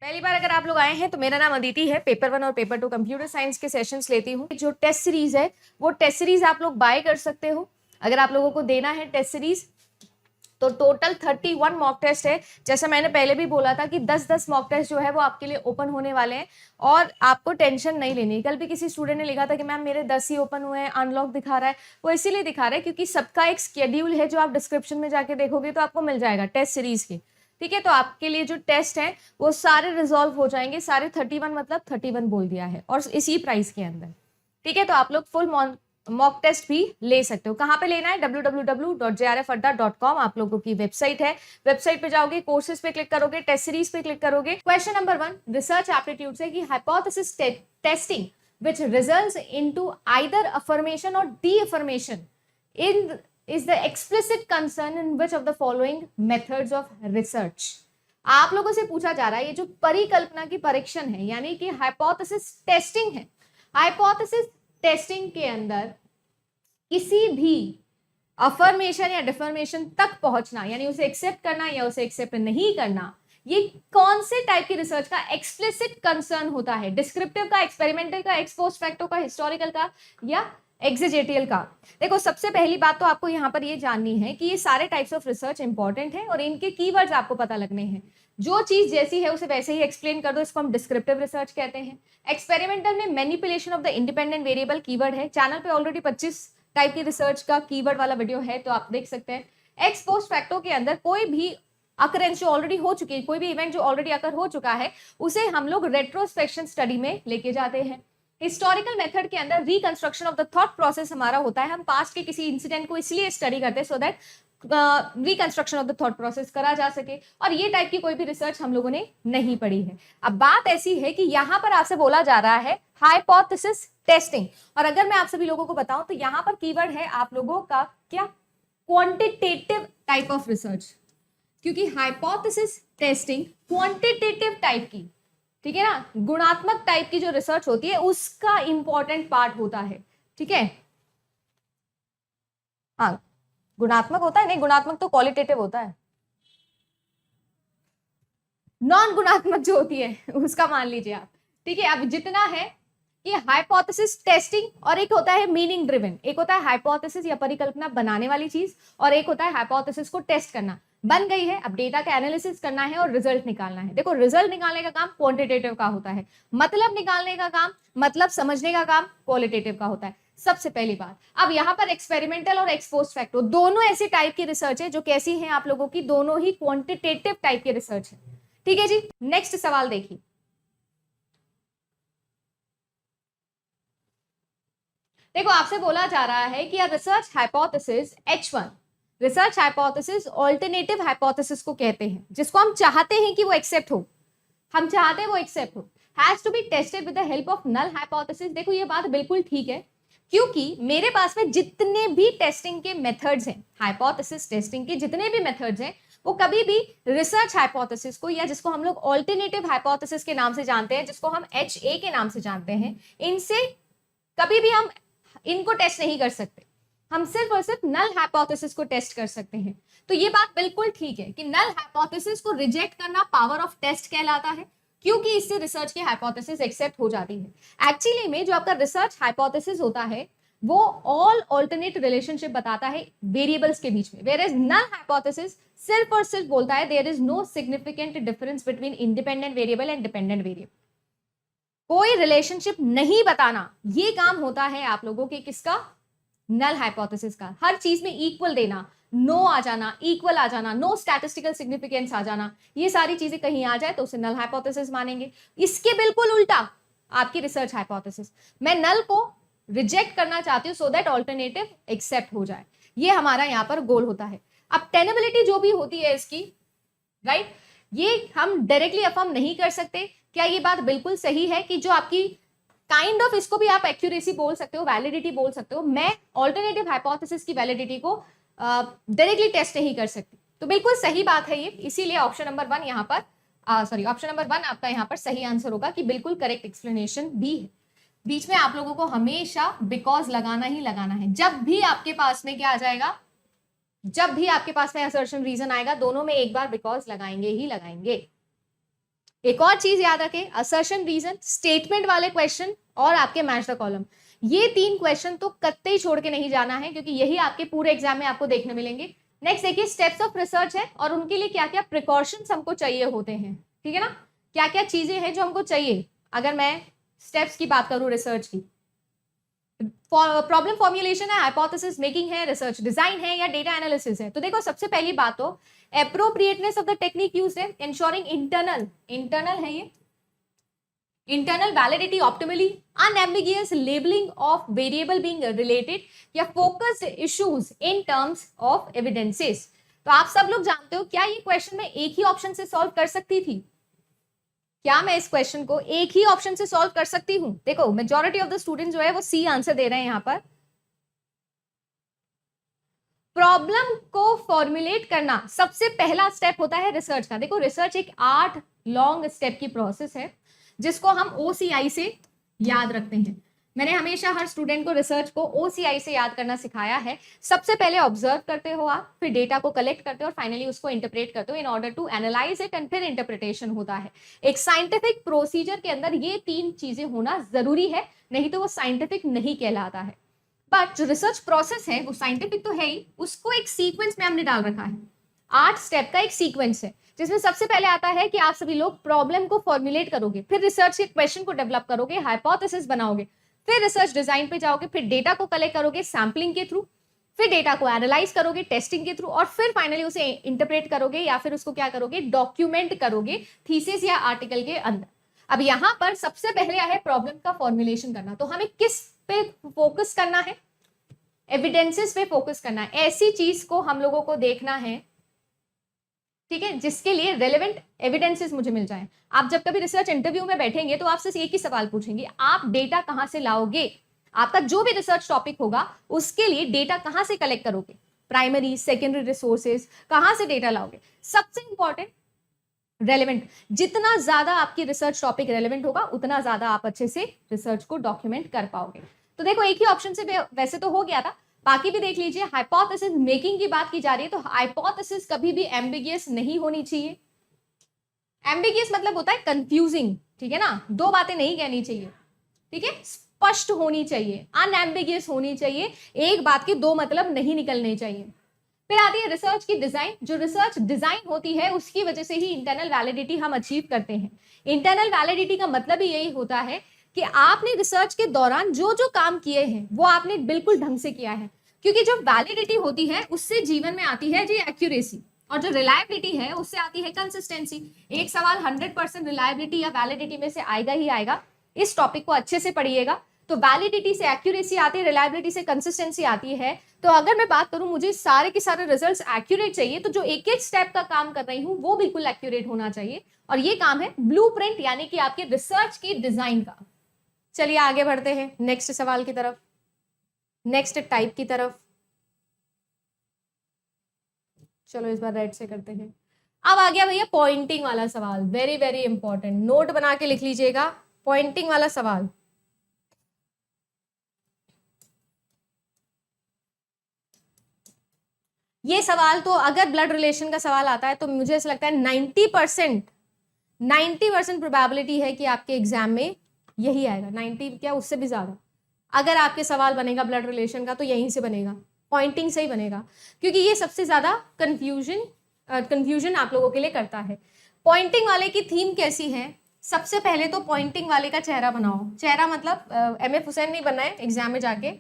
पहली बार अगर आप लोग आए हैं तो मेरा नाम अदिति है। पेपर 1 और पेपर 2 कंप्यूटर साइंस के सेशंस लेती हूँ। जो टेस्ट सीरीज है वो टेस्ट सीरीज आप लोग बाय कर सकते हो। अगर आप लोगों को देना है टेस्ट सीरीज तो टोटल 31 मॉक टेस्ट है। जैसा मैंने पहले भी बोला था कि 10-10 मॉक टेस्ट जो है वो आपके लिए ओपन होने वाले हैं और आपको टेंशन नहीं लेनी। कल भी किसी स्टूडेंट ने लिखा था कि मैम मेरे 10 ही ओपन हुए हैं, अनलॉक दिखा रहा है। वो इसीलिए दिखा रहा है क्योंकि सबका एक शेड्यूल है जो आप डिस्क्रिप्शन में जाके देखोगे तो आपको मिल जाएगा टेस्ट सीरीज के। ठीक है, तो आपके लिए जो टेस्ट है वो सारे रिजॉल्व हो जाएंगे। सारे 31 मतलब 31 बोल दिया है और इसी प्राइस के अंदर। ठीक है, तो आप लोग फुल मॉक टेस्ट भी ले सकते हो। कहाँ पे लेना है? www.jrfadda.com आप लोगों की वेबसाइट है। वेबसाइट पे जाओगे, कोर्सेज पे क्लिक करोगे, टेस्ट सीरीज पे क्लिक करोगे। क्वेश्चन नंबर 1 रिसर्च एप्टीट्यूड से कि hypothesis testing which results into either affirmation or de-affirmation is the explicit concern in which of the following methods of research। आप लोगों से पूछा जा रहा है ये जो परिकल्पना की परीक्षण है यानी कि हाइपोथेसिस टेस्टिंग है। हाइपोथेसिस टेस्टिंग के अंदर किसी भी अफर्मेशन या डिफर्मेशन तक पहुंचना यानी उसे एक्सेप्ट करना या उसे एक्सेप्ट नहीं करना, ये कौन से टाइप की रिसर्च का एक्सप्लिसिट कंसर्न होता है? डिस्क्रिप्टिव का, एक्सपेरिमेंटल का, एक्स पोस्ट फैक्टो का, हिस्टोरिकल का या एग्जेजेटियल का? देखो, सबसे पहली बात तो आपको यहाँ पर ये जाननी है कि ये सारे टाइप्स ऑफ रिसर्च इंपॉर्टेंट है और इनके कीवर्ड्स आपको पता लगने हैं। जो चीज जैसी है उसे वैसे ही एक्सप्लेन कर दो, इसको हम डिस्क्रिप्टिव रिसर्च कहते हैं। एक्सपेरिमेंटल में manipulation of the independent variable keyword है। चैनल पे ऑलरेडी 25 टाइप की रिसर्च का कीवर्ड वाला वीडियो है तो आप देख सकते हैं। एक्स पोस्ट फैक्टो के अंदर कोई भी अकरेंस जो ऑलरेडी हो चुकी है, कोई भी इवेंट जो ऑलरेडी अकर हो चुका है उसे हम लोग रेट्रोस्पेक्शन स्टडी में लेके जाते हैं। हिस्टोरिकल मेथड के अंदर reconstruction of the thought process हमारा होता है। हम पास्ट के किसी इंसिडेंट को इसलिए स्टडी करते हैं so that reconstruction of the thought process करा जा सके, और ये टाइप की कोई भी रिसर्च हम लोगों ने नहीं पढ़ी है। अब बात ऐसी है कि यहाँ पर आपसे बोला जा रहा है हाइपोथेसिस टेस्टिंग, और अगर मैं आप सभी लोगों को बताऊं तो यहाँ पर कीवर्ड है आप लोगों का क्या? क्वांटिटेटिव टाइप ऑफ रिसर्च, क्योंकि हाइपोथेसिस टेस्टिंग क्वांटिटेटिव टाइप की, ठीक है ना, गुणात्मक टाइप की जो रिसर्च होती है उसका इंपॉर्टेंट पार्ट होता है। ठीक है, हाँ गुणात्मक होता है, नहीं गुणात्मक तो क्वालिटेटिव होता है। नॉन गुणात्मक जो होती है उसका मान लीजिए आप। ठीक है, अब जितना है ये हाइपोथेसिस टेस्टिंग, और एक होता है मीनिंग ड्रिवन। एक होता है हाइपोथेसिस या परिकल्पना बनाने वाली चीज, और एक होता है हाइपोथेसिस को टेस्ट करना। बन गई है, अब डेटा का एनालिसिस करना है और रिजल्ट निकालना है। देखो, रिजल्ट निकालने का काम क्वांटिटेटिव का होता है, मतलब निकालने का काम, मतलब समझने का काम क्वालिटेटिव का होता है। सबसे पहली बात, अब यहाँ पर एक्सपेरिमेंटल और एक्स पोस्ट फैक्टो दोनों ऐसी टाइप की रिसर्च है जो कैसी है आप लोगों की, दोनों ही क्वांटिटेटिव टाइप की रिसर्च है। ठीक है जी, नेक्स्ट सवाल देखिए। देखो, आपसे बोला जा रहा है कि research hypothesis H1, research hypothesis alternative hypothesis को कहते हैं, जिसको हम चाहते हैं कि वो एक्सेप्ट हो, हम चाहते हैं वो एक्सेप्ट हो, has to be tested with the help of null hypothesis. देखो, ये बात बिल्कुल ठीक है, क्योंकि मेरे पास में जितने भी टेस्टिंग के मेथड्स हैं, हाइपोथेसिस टेस्टिंग के जितने भी मेथड्स हैं, वो कभी भी रिसर्च हाइपोथेसिस को, या जिसको हम लोग ऑल्टरनेटिव हाइपोथेसिस के नाम से जानते हैं, जिसको हम HA के नाम से जानते हैं, इनसे कभी भी हम इनको टेस्ट नहीं कर सकते। हम सिर्फ और सिर्फ नल हाइपोथेसिस को टेस्ट कर सकते हैं। तो ये बात बिल्कुल ठीक है कि नल हाइपोथेसिस को रिजेक्ट करना पावर ऑफ टेस्ट कहलाता है, क्योंकि इससे रिसर्च की हाइपोथेसिस एक्सेप्ट हो जाती है। एक्चुअली में जो आपका रिसर्च हाइपोथेसिस होता है वो ऑल ऑल्टरनेट रिलेशनशिप बताता है वेरिएबल्स के बीच में, वेयरएज नल हाइपोथेसिस सिर्फ और सिर्फ बोलता है there is no significant difference between independent variable and dependent variable. कोई रिलेशनशिप नहीं बताना, ये काम होता है आप लोगों के किसका? नल हाइपोथेसिस का। हर चीज में इक्वल देना, नो आ जाना, इक्वल आ जाना, नो स्टैटिस्टिकल सिग्निफिकेंस आ जाना, ये सारी चीजें कहीं आ जाए तो उसे नल हाइपोथेसिस मानेंगे। इसके बिल्कुल उल्टा आपकी रिसर्च हाइपोथेसिस, मैं नल को रिजेक्ट करना चाहती हूँ सो दैट ऑल्टरनेटिव एक्सेप्ट हो जाए, ये हमारा यहाँ पर गोल होता है। अब टेनेबिलिटी जो भी होती है इसकी, राइट, ये हम डायरेक्टली अफर्म नहीं कर सकते। क्या ये बात बिल्कुल सही है कि जो आपकी काइंड ऑफ, इसको भी आप एक्यूरेसी बोल सकते हो, वैलिडिटी बोल सकते हो, मैं ऑल्टरनेटिव हाइपोथेसिस की वैलिडिटी को डायरेक्टली टेस्ट नहीं कर सकती? तो बिल्कुल सही बात है ये, इसीलिए ऑप्शन नंबर 1 यहाँ पर ऑप्शन नंबर 1 आपका यहाँ पर सही आंसर होगा कि बिल्कुल करेक्ट एक्सप्लेनेशन भी है। बीच में आप लोगों को हमेशा बिकॉज लगाना ही लगाना है। जब भी आपके पास में क्या आ जाएगा, जब भी आपके पास में असर्शन रीजन आएगा, दोनों में एक बार बिकॉज लगाएंगे ही लगाएंगे। एक और चीज याद रखें, असर्शन, रीजन, स्टेटमेंट वाले क्वेश्चन और आपके मैच द कॉलम, ये 3 क्वेश्चन तो कतई छोड़ के नहीं जाना है, क्योंकि यही आपके पूरे एग्जाम में आपको देखने मिलेंगे। नेक्स्ट देखिए, स्टेप्स ऑफ रिसर्च है और उनके लिए क्या क्या प्रिकॉशंस हमको चाहिए होते हैं, ठीक है ना, क्या क्या चीजें हैं जो हमको चाहिए। अगर मैं स्टेप्स की बात करूं रिसर्च की, प्रॉब्लम फॉर्मुलेशन है, हाइपोथेसिस मेकिंग है, रिसर्च डिजाइन है या डेटा एनालिसिस है। तो देखो सबसे पहली बात तो appropriateness of the technique used है, इंश्योरिंग इंटरनल है ये internal validity, optimally unambiguous labelling of variable being related या focused issues in terms of evidences. तो आप सब लोग जानते हो, क्या ये क्वेश्चन मैं एक ही ऑप्शन से सॉल्व कर सकती थी? क्या मैं इस क्वेश्चन को एक ही ऑप्शन से सॉल्व कर सकती हूं? देखो मेजॉरिटी ऑफ द स्टूडेंट जो है वो सी आंसर दे रहे हैं। यहां पर प्रॉब्लम को फॉर्मुलेट करना सबसे पहला स्टेप होता है रिसर्च का। देखो रिसर्च एक 8 लॉन्ग स्टेप की प्रोसेस है जिसको हम OCI से याद रखते हैं। मैंने हमेशा हर स्टूडेंट को रिसर्च को OCI से याद करना सिखाया है। सबसे पहले ऑब्जर्व करते हो आप, फिर डेटा को कलेक्ट करते हो और फाइनली उसको इंटरप्रेट करते हो in order to analyse it, and फिर इंटरप्रिटेशन होता है। एक साइंटिफिक प्रोसीजर के अंदर ये 3 चीजें होना जरूरी है, नहीं तो वो साइंटिफिक नहीं कहलाता है। बट जो रिसर्च प्रोसेस है वो साइंटिफिक तो है ही, उसको एक सीक्वेंस में हमने डाल रखा है। 8 स्टेप का एक सीक्वेंस है जिसमें सबसे पहले आता है कि आप सभी लोग प्रॉब्लम को फॉर्मुलेट करोगे, फिर रिसर्च के क्वेश्चन को डेवलप करोगे, हाइपोथेसिस बनाओगे, फिर रिसर्च डिजाइन पे जाओगे, फिर डेटा को कलेक्ट करोगे सैम्पलिंग के थ्रू, फिर डेटा को एनालाइज करोगे टेस्टिंग के थ्रू, और फिर फाइनली उसे इंटरप्रेट करोगे या फिर उसको क्या करोगे, डॉक्यूमेंट करोगे थीसिस या आर्टिकल के अंदर। अब यहां पर सबसे पहले है प्रॉब्लम का फॉर्मुलेशन करना। तो हमें किस पे फोकस करना है? एविडेंसेस पे फोकस करना है। ऐसी चीज को हम लोगों को देखना है, ठीक है, जिसके लिए रेलेवेंट एविडेंसेस मुझे मिल जाए। आप जब कभी रिसर्च इंटरव्यू में बैठेंगे तो आपसे एक ही सवाल पूछेंगे, आप डेटा कहां से लाओगे? आपका जो भी रिसर्च टॉपिक होगा उसके लिए डेटा कहां से कलेक्ट करोगे? प्राइमरी, सेकेंडरी रिसोर्सेज, कहां से डेटा लाओगे? सबसे इंपॉर्टेंट रेलेवेंट। जितना ज्यादा आपकी रिसर्च टॉपिक रेलेवेंट होगा उतना ज्यादा आप अच्छे से रिसर्च को डॉक्यूमेंट कर पाओगे। तो देखो एक ही ऑप्शन से वैसे तो हो गया था, बाकी भी देख लीजिए। हाइपोथेसिस मेकिंग की बात की जा रही है तो हाइपोथेसिस कभी भी एम्बिगियस नहीं होनी चाहिए। एम्बिगियस मतलब होता है कंफ्यूजिंग, ठीक है ना, 2 बातें नहीं कहनी चाहिए, ठीक है, स्पष्ट होनी चाहिए, अनएम्बिगियस होनी चाहिए, एक बात के 2 मतलब नहीं निकलने चाहिए। फिर आती है रिसर्च की डिजाइन। जो रिसर्च डिजाइन होती है उसकी वजह से ही इंटरनल वैलिडिटी हम अचीव करते हैं। इंटरनल वैलिडिटी का मतलब ही यही होता है कि आपने रिसर्च के दौरान जो जो काम किए हैं वो आपने बिल्कुल ढंग से किया है, क्योंकि जो वैलिडिटी होती है उससे जीवन में आती है जी एक्यूरेसी, और जो रिलायबिलिटी है उससे आती है कंसिस्टेंसी। एक सवाल 100% रिलायबिलिटी या वैलिडिटी में से आएगा ही आएगा। इस टॉपिक को अच्छे से पढ़िएगा। तो वैलिडिटी से एक्यूरेसी आती है, रिलायबिलिटी से कंसिस्टेंसी आती है। तो अगर मैं बात करूं मुझे सारे के सारे रिजल्ट्स एक्यूरेट चाहिए, तो जो एक एक स्टेप का काम कर रही हूं वो बिल्कुल एक्यूरेट होना चाहिए, और ये काम है ब्लूप्रिंट यानी कि आपके रिसर्च की डिजाइन का। चलिए आगे बढ़ते हैं नेक्स्ट सवाल की तरफ, नेक्स्ट टाइप की तरफ। चलो इस बार रेड से करते हैं। अब आ गया भैया पॉइंटिंग वाला सवाल, वेरी वेरी इंपॉर्टेंट, नोट बना के लिख लीजिएगा। पॉइंटिंग वाला सवाल, ये सवाल तो अगर ब्लड रिलेशन का सवाल आता है तो मुझे ऐसा लगता है 90% प्रोबेबिलिटी है कि आपके एग्जाम में यही आएगा। 90 क्या उससे भी ज्यादा। अगर आपके सवाल बनेगा ब्लड रिलेशन का तो यहीं से बनेगा, पॉइंटिंग से ही बनेगा, क्योंकि ये सबसे ज्यादा कंफ्यूजन आप लोगों के लिए करता है। पॉइंटिंग वाले की थीम कैसी है? सबसे पहले तो पॉइंटिंग वाले का चेहरा बनाओ। चेहरा मतलब MF हुसैन नहीं बनना है एग्जाम में जाके।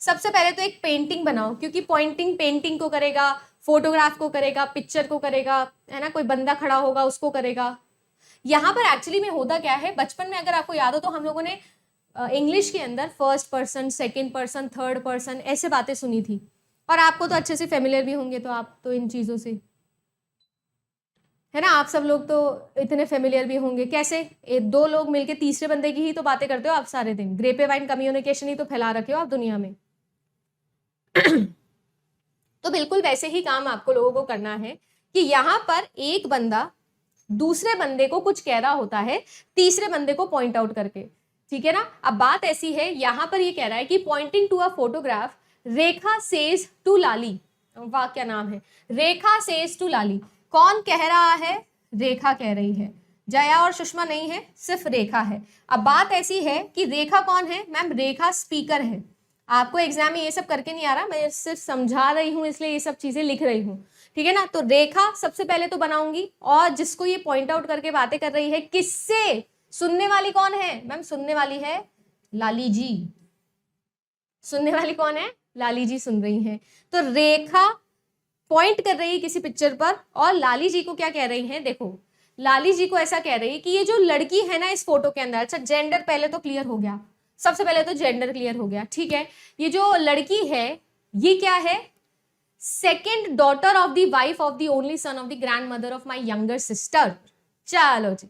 सबसे पहले तो एक पेंटिंग बनाओ, क्योंकि पॉइंटिंग पेंटिंग को करेगा, फोटोग्राफ को करेगा, पिक्चर को करेगा, है ना, कोई बंदा खड़ा होगा उसको करेगा। यहाँ पर एक्चुअली में होता क्या है, बचपन में अगर आपको याद हो तो हम लोगों ने इंग्लिश के अंदर first person, second person, third person ऐसे बातें सुनी थी, और आपको तो अच्छे से फेमिलियर भी होंगे, तो आप तो इन चीज़ों से, है ना, आप सब लोग तो इतने फेमिलियर भी होंगे। कैसे 2 लोग मिलके तीसरे बंदे की ही तो बातें करते हो आप सारे दिन, ग्रेपेवाइन कम्युनिकेशन ही तो फैला रखे हो आप दुनिया में। तो बिल्कुल वैसे ही काम आपको लोगों को करना है कि यहाँ पर एक बंदा दूसरे बंदे को कुछ कह रहा होता है तीसरे बंदे को पॉइंट आउट करके, ठीक है ना। अब बात ऐसी है, यहाँ पर ये कह रहा है कि pointing to a photograph, Rekha says to Lali, वाह क्या नाम है, रेखा सेज टू लाली। कौन कह रहा है? रेखा कह रही है। जया और सुषमा नहीं है, सिर्फ रेखा है। अब बात ऐसी है कि रेखा कौन है? मैम रेखा स्पीकर है। आपको एग्जाम में ये सब करके नहीं आ रहा, मैं सिर्फ समझा रही हूँ, इसलिए ये सब चीजें लिख रही हूँ, ठीक है ना। तो रेखा सबसे पहले तो बनाऊंगी, और जिसको ये पॉइंट आउट करके बातें कर रही है, किससे? सुनने वाली कौन है? मैम सुनने वाली है लाली जी। सुनने वाली कौन है? लाली जी सुन रही हैं। तो रेखा पॉइंट कर रही है किसी पिक्चर पर, और लाली जी को क्या कह रही हैं? देखो, लाली जी को ऐसा कह रही है कि ये जो लड़की है ना इस फोटो के अंदर, अच्छा जेंडर पहले तो क्लियर हो गया, सबसे पहले तो जेंडर क्लियर हो गया, ठीक है। ये जो लड़की है ये क्या है? Second daughter of the wife of the only son of the grand mother of my younger sister. चलो जी,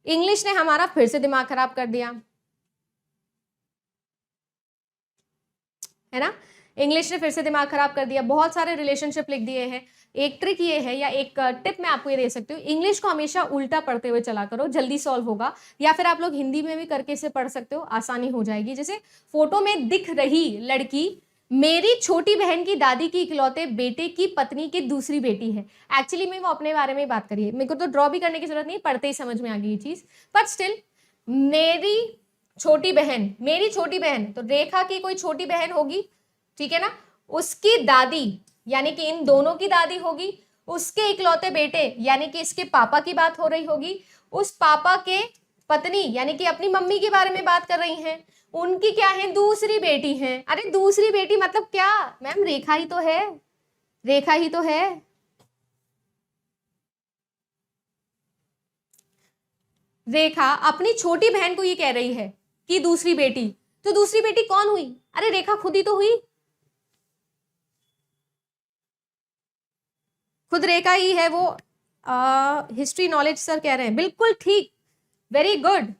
इंग्लिश ने हमारा फिर से दिमाग खराब कर दिया, है ना। इंग्लिश ने फिर से दिमाग खराब कर दिया, बहुत सारे रिलेशनशिप लिख दिए हैं। एक ट्रिक ये है, या एक टिप मैं आपको ये दे सकती हूँ, इंग्लिश को हमेशा उल्टा पढ़ते हुए चला करो, जल्दी सॉल्व होगा। या फिर आप लोग हिंदी में भी करके इसे पढ़ सकते हो, आसानी हो जाएगी। जैसे फोटो में दिख रही लड़की मेरी छोटी बहन की दादी की इकलौते बेटे की पत्नी की दूसरी बेटी है। एक्चुअली में वो अपने बारे में बात करिए, मेरे को तो ड्रॉ भी करने की जरूरत नहीं, पढ़ते ही समझ में आ गई ये चीज, बट स्टिल मेरी छोटी बहन, मेरी छोटी बहन, तो रेखा की कोई छोटी बहन होगी, ठीक है ना, उसकी दादी यानी कि इन दोनों की दादी होगी, उसके इकलौते बेटे यानी कि इसके पापा की बात हो रही होगी, उस पापा के पत्नी यानी कि अपनी मम्मी के बारे में बात कर रही हैं, उनकी क्या है? दूसरी बेटी है। अरे दूसरी बेटी मतलब क्या? मैम रेखा ही तो है, रेखा ही तो है। रेखा अपनी छोटी बहन को ये कह रही है कि दूसरी बेटी, तो दूसरी बेटी कौन हुई? अरे रेखा खुद ही तो हुई, खुद रेखा ही है वो। हिस्ट्री नॉलेज सर कह रहे हैं, बिल्कुल ठीक, वेरी गुड,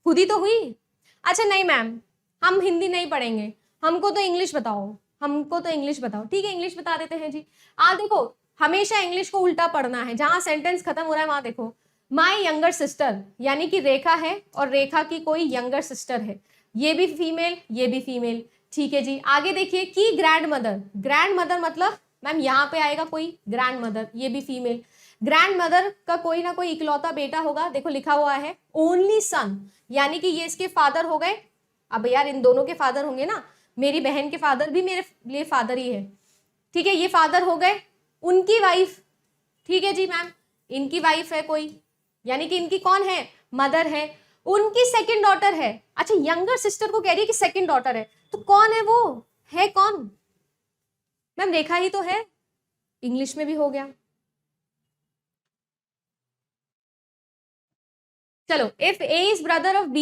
खुद ही तो हुई। अच्छा नहीं मैम, हम हिंदी नहीं पढ़ेंगे, हमको तो इंग्लिश बताओ, हमको तो इंग्लिश बताओ। ठीक है, इंग्लिश बता देते हैं जी। देखो, हमेशा इंग्लिश को उल्टा पढ़ना है, जहां सेंटेंस खत्म हो रहा है वहां देखो। माई यंगर सिस्टर यानी कि रेखा है, और रेखा की कोई यंगर सिस्टर है, ये भी फीमेल, ये भी फीमेल, ठीक है जी। आगे देखिए कि ग्रैंड मदर, ग्रैंड मदर मतलब मैम यहाँ पे आएगा कोई ग्रैंड मदर, ये भी फीमेल। ग्रैंड मदर का कोई ना कोई इकलौता बेटा होगा, देखो लिखा हुआ है ओनली सन, यानी कि ये इसके फादर हो गए। अब यार इन दोनों के फादर होंगे ना, मेरी बहन के फादर भी मेरे लिए फादर ही है, ठीक है, ये फादर हो गए। उनकी वाइफ, ठीक है जी मैम, इनकी वाइफ है कोई, यानी कि इनकी कौन है? मदर है। उनकी सेकंड डॉटर है, अच्छा यंगर सिस्टर को कह रही है कि सेकंड डॉटर है, तो कौन है वो? है कौन? मैम रेखा ही तो है, इंग्लिश में भी हो गया। चलो, if A is brother of B,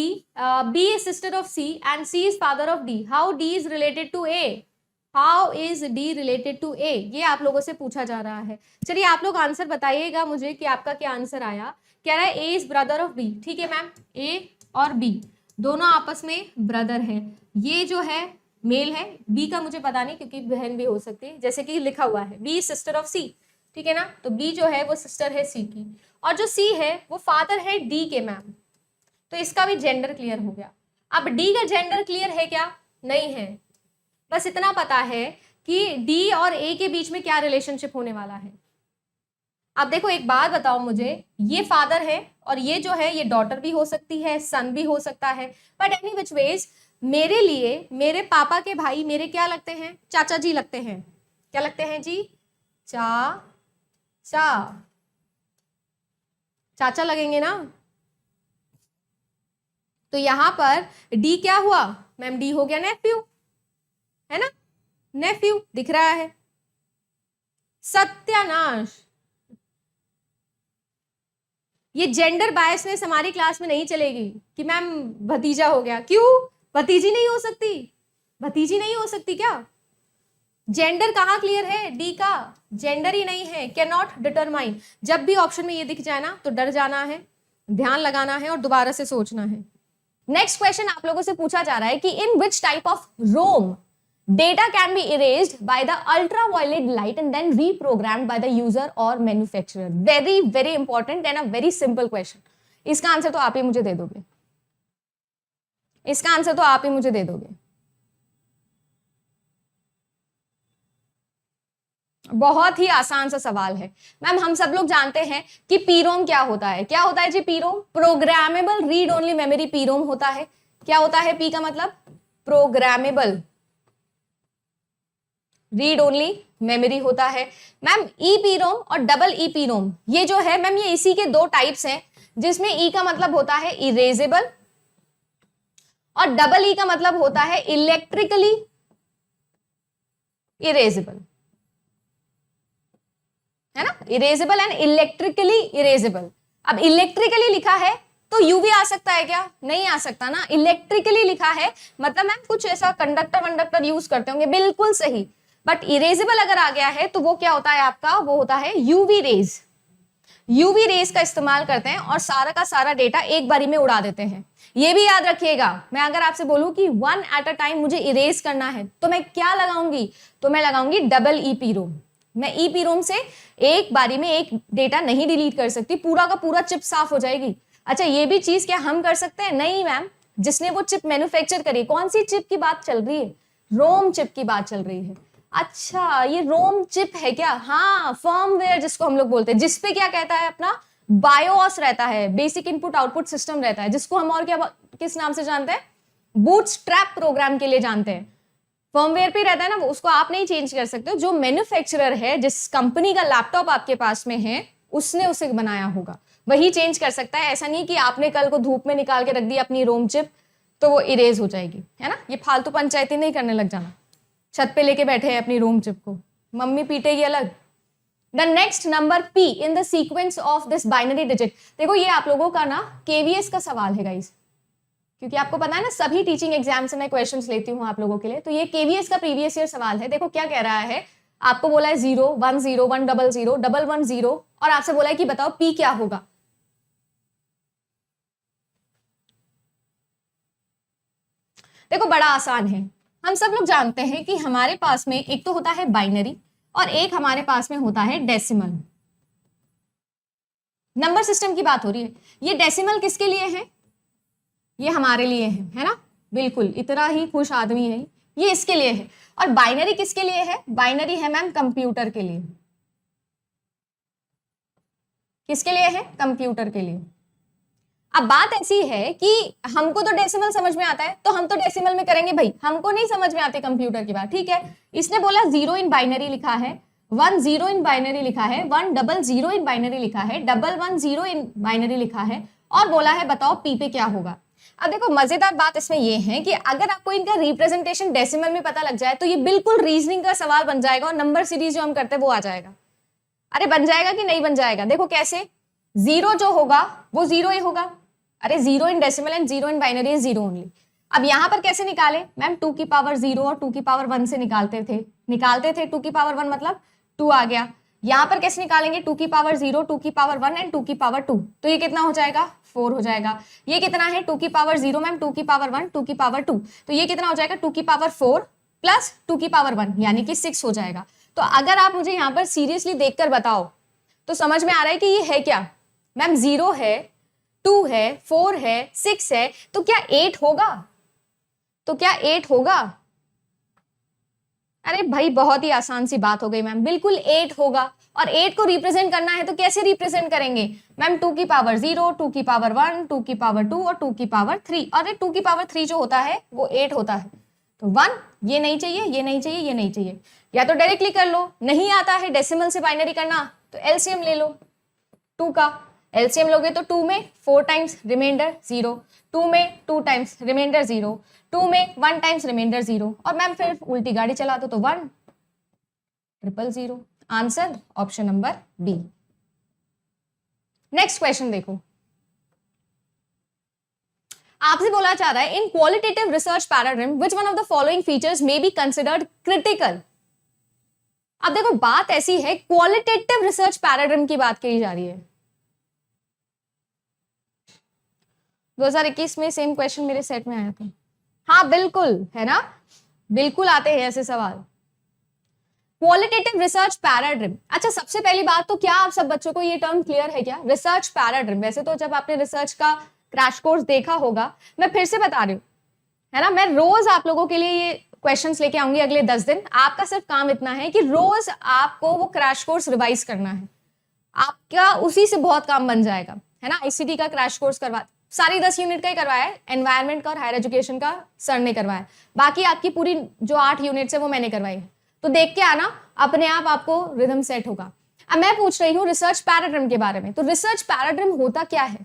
B is sister of C and C is father of D, how D is related to A? How is D related to A? ये आप लोगों से पूछा जा रहा है। चलिए आप लोग आंसर बताइएगा मुझे कि आपका क्या आंसर आया। कह रहा है A is brother of B, ठीक है मैम, A और B दोनों आपस में ब्रदर हैं। ये जो है मेल है, B का मुझे पता नहीं क्योंकि बहन भी हो सकती है, जैसे कि लिखा हुआ है B is sister of C, ठीक है ना, तो B जो है वो सिस्टर है C की, और जो C है वो फादर है D के मैम, तो इसका भी जेंडर क्लियर हो गया। अब D का जेंडर क्लियर है क्या? नहीं है, बस इतना पता है कि D और A के बीच में क्या रिलेशनशिप होने वाला है। अब देखो एक बात बताओ मुझे, ये फादर है और ये जो है ये डॉटर भी हो सकती है, सन भी हो सकता है, बट एनी विच वेज मेरे लिए मेरे पापा के भाई मेरे क्या लगते हैं? चाचा जी लगते हैं। क्या लगते हैं जी? चाचा, चाचा लगेंगे ना। तो यहां पर डी क्या हुआ मैम? डी हो गया नेफ्यू, है ना, नेफ्यू दिख रहा है। सत्यानाश, ये जेंडर बायसनेस हमारी क्लास में नहीं चलेगी कि मैम भतीजा हो गया। क्यों? भतीजी नहीं हो सकती, भतीजी नहीं हो सकती क्या? जेंडर कहाँ क्लियर है? डी का जेंडर ही नहीं है, कैन नॉट डिटरमाइन। जब भी ऑप्शन में ये दिख जाए ना तो डर जाना है, ध्यान लगाना है और दोबारा से सोचना है। नेक्स्ट क्वेश्चन आप लोगों से पूछा जा रहा है कि in which type of ROM data can be erased by the ultraviolet light and then reprogrammed by the user or manufacturer. Very very important and a very simple question. इसका answer तो आप ही मुझे दे दोगे, इसका आंसर तो आप ही मुझे दे दोगे। बहुत ही आसान सा सवाल है मैम। हम सब लोग जानते हैं कि पीरोम क्या होता है। क्या होता है जी पीरोम? प्रोग्रामेबल रीड ओनली मेमोरी पीरोम होता है। क्या होता है पी का मतलब? प्रोग्रामेबल रीड ओनली मेमोरी होता है मैम। ई पीरोम और डबल ई पीरोम ये जो है मैम, ये इसी के दो टाइप्स हैं, जिसमें ई का मतलब होता है इरेजेबल और डबल ई का मतलब होता है इलेक्ट्रिकली इरेजेबल, है ना? Erasable and electrically erasable. अब इलेक्ट्रिकली लिखा है तो यूवी आ सकता है क्या? नहीं आ सकता ना। इलेक्ट्रिकली लिखा है मतलब मैम कुछ ऐसा कंडक्टर वंडक्टर यूज करते होंगे, बिल्कुल सही। बट इरेजेबल अगर आ गया है तो वो क्या होता है आपका? वो होता है यूवी रेज। यूवी रेज का इस्तेमाल करते हैं और सारा का सारा डेटा एक बारी में उड़ा देते हैं। ये भी याद रखिएगा, मैं अगर आपसे बोलूं कि वन एट अ टाइम मुझे इरेज करना है तो मैं क्या लगाऊंगी? तो मैं लगाऊंगी डबल ई पीरोम। मैं ई पीरोम से एक बारी में एक डेटा नहीं डिलीट कर सकती, पूरा का पूरा चिप साफ हो जाएगी। अच्छा, ये भी चीज क्या हम कर सकते हैं? नहीं मैम, जिसने वो चिप मैन्युफैक्चर करी, कौन सी चिप की बात चल रही है? रोम चिप की बात चल रही है। अच्छा, ये रोम चिप है क्या? हाँ, फर्मवेयर जिसको हम लोग बोलते हैं, जिसपे क्या कहता है अपना बायोस रहता है, बेसिक इनपुट आउटपुट सिस्टम रहता है, जिसको हम और क्या किस नाम से जानते हैं? बूटस्ट्रैप प्रोग्राम के लिए जानते हैं। फर्मवेयर पे रहता है ना वो, उसको आप नहीं चेंज कर सकते हो। जो मैन्युफैक्चरर है, जिस कंपनी का लैपटॉप आपके पास में है, उसने उसे बनाया होगा, वही चेंज कर सकता है। ऐसा नहीं कि आपने कल को धूप में निकाल के रख दी अपनी रोम चिप तो वो इरेज हो जाएगी, है ना? ये फालतू पंचायती नहीं करने लग जाना। छत पे लेके बैठे हैं अपनी रोम चिप को, मम्मी पीटेगी अलग। The next number P in the sequence of this binary digit. देखो ये आप लोगों का ना केवीएस का सवाल है गाइस, क्योंकि आपको पता है ना सभी टीचिंग एग्जाम से मैं क्वेश्चंस लेती हूँ आप लोगों के लिए। तो ये केवीएस का प्रीवियस ईयर सवाल है। देखो क्या कह रहा है, आपको बोला है 0 1 0 1 0 0 1 1 0 और आपसे बोला है कि बताओ पी क्या होगा। देखो बड़ा आसान है, हम सब लोग जानते हैं कि हमारे पास में एक तो होता है बाइनरी और एक हमारे पास में होता है डेसिमल। नंबर सिस्टम की बात हो रही है। ये डेसिमल किसके लिए है? ये हमारे लिए है ना? बिल्कुल, इतना ही खुश आदमी है ये, इसके लिए है। और बाइनरी किसके लिए है? बाइनरी है मैम कंप्यूटर के लिए। किसके लिए है? कंप्यूटर के लिए। अब बात ऐसी है कि हमको तो डेसिमल समझ में आता है तो हम तो डेसिमल में करेंगे भाई, हमको नहीं समझ में आती कंप्यूटर की बात, ठीक है। इसने बोला 0 इन बाइनरी लिखा है, 1 0 इन बाइनरी लिखा है, 1 डबल 0 इन बाइनरी लिखा है, 1 1 0 इन बाइनरी लिखा है और बोला है बताओ पी पे क्या होगा। अब देखो मजेदार बात इसमें यह है कि अगर आपको इनका रिप्रेजेंटेशन डेसिमल में पता लग जाए तो ये बिल्कुल रीजनिंग का सवाल बन जाएगा और नंबर सीरीज जो हम करते हैं वो आ जाएगा। अरे बन जाएगा कि नहीं बन जाएगा? देखो कैसे, 0 जो होगा वो 0 ही होगा। अरे 0 in decimal and 0 in binary is 0 only. अब यहां पर कैसे निकाले मैम? 2 की पावर 0 और 2 की पावर 1 से निकालते थे 2 की पावर 1 मतलब 2 आ गया। यहां पर कैसे निकालेंगे? 2 की पावर 0, 2 की पावर 1 एंड 2 की पावर 2, तो ये कितना हो जाएगा? 4 हो जाएगा। ये कितना है? 2 की पावर 0 मैम, 2 की पावर 1, 2 की पावर 2, तो ये कितना हो जाएगा? 2 की पावर 4 प्लस 2 की पावर 1 यानी कि 6 हो जाएगा। तो अगर आप मुझे यहाँ पर सीरियसली देखकर बताओ तो समझ में आ रहा है कि ये है क्या मैम? 0 है, 2 है, 4 है, 6 है, तो क्या 8 होगा? तो क्या 8 होगा? अरे भाई बहुत ही आसान सी बात हो गई मैम, बिल्कुल 8 होगा। और 8 को रिप्रेजेंट करना है तो कैसे रिप्रेजेंट करेंगे मैम? 2 की पावर 0, 2 की पावर 1, 2 की पावर 2 और 2 की पावर 3। और 2 की पावर 3 जो होता है वो 8 होता है। तो 1 ये नहीं चाहिए, ये नहीं चाहिए, ये नहीं चाहिए। या तो डायरेक्टली कर लो, नहीं आता है डेसिमल से बाइनरी करना तो एलसीएम ले लो। 2 का एलसीएम लोगे तो 2 में 4 टाइम्स रिमाइंडर 0, 2 में 2 टाइम्स रिमाइंडर 0, 2 में 1 टाइम्स रिमाइंडर 0 और मैम फिर उल्टी गाड़ी चला दो तो 1 triple 0। Answer option number B. Next question देखो, आपसे बोला चाह रहा है in qualitative research paradigm which one of the following features may be considered critical. अब देखो बात ऐसी है, क्वालिटेटिव रिसर्च पैराडाइम की बात की जा रही है। 2021 में सेम क्वेश्चन मेरे सेट में आया था। हाँ बिल्कुल, है ना? बिल्कुल आते हैं ऐसे सवाल। Qualitative research paradigm. अच्छा सबसे पहली बात तो क्या आप सब बच्चों को ये टर्म क्लियर है क्या? रिसर्च पैराडाइम, वैसे तो जब आपने रिसर्च का क्रैश कोर्स देखा होगा, मैं फिर से बता रही हूँ, है ना? मैं रोज आप लोगों के लिए ये क्वेश्चंस लेके आऊंगी अगले 10 दिन। आपका सिर्फ काम इतना है कि रोज आपको वो क्रैश कोर्स रिवाइज करना है, आपका उसी से बहुत काम बन जाएगा, है ना। आईसीटी का क्रैश कोर्स करवा, सारी 10 यूनिट का ही करवाया है, एनवायरमेंट का और हायर एजुकेशन का सर ने करवाया, बाकी आपकी पूरी जो 8 यूनिट्स है वो मैंने करवाई है। तो देख के आना, अपने आप आपको रिदम सेट होगा। अब मैं पूछ रही हूँ रिसर्च पैराडिग्म के बारे में। तो रिसर्च पैराडिग्म होता क्या है?